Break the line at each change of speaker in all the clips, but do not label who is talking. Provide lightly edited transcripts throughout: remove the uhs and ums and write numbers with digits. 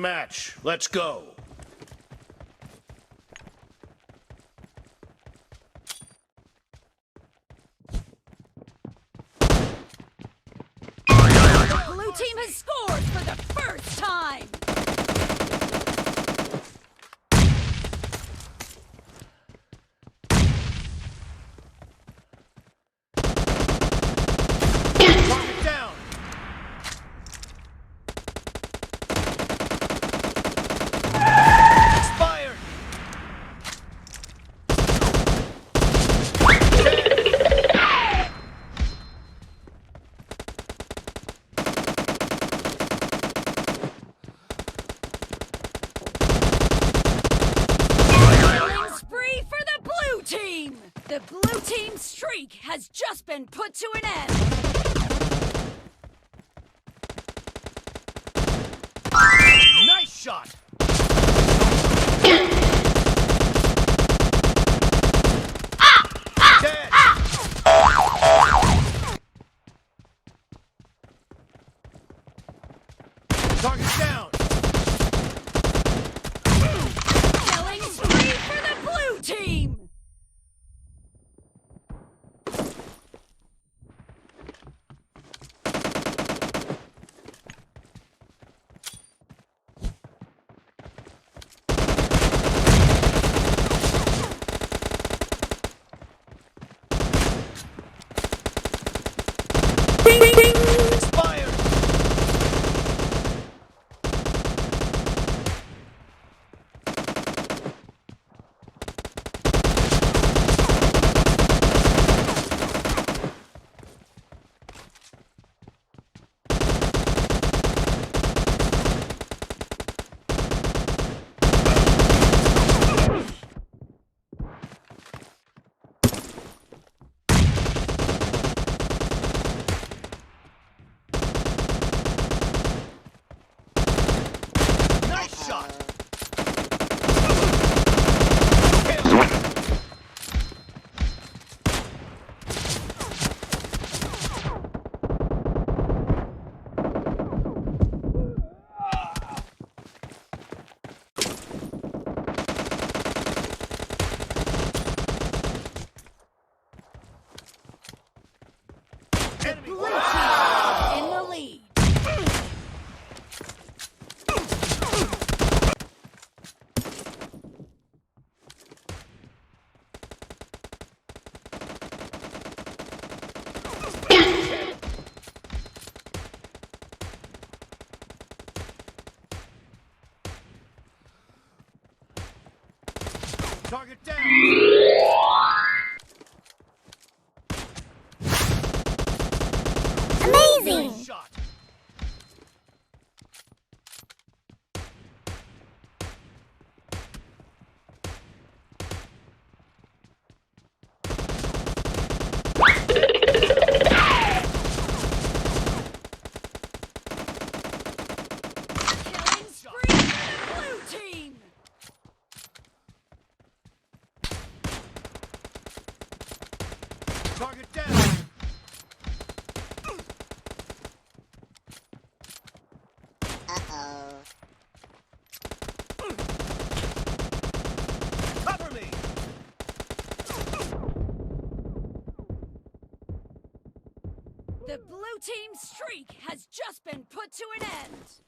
Match. Let's go.
The blue team has scored for the first time.
Target down. Expired.
Killing spree for the blue team. The blue team's streak has just been put to an end.
Nice shot. Dead. Target down.
Killing spree for the blue team.
Expired. Nice shot.
The blue team is in the lead.
Target down.
Amazing!
Nice shot.
Killing spree for the blue team.
Target down.
Uh-oh.
Cover me.
The blue team's streak has just been put to an end.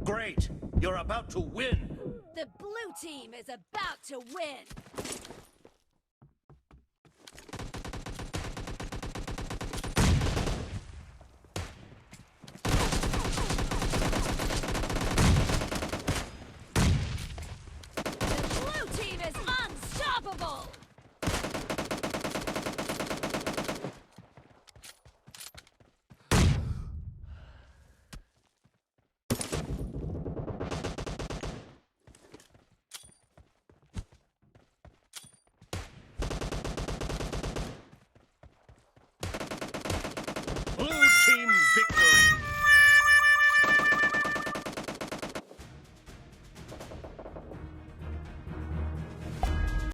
Great! You're about to win!
The blue blue team is about to win.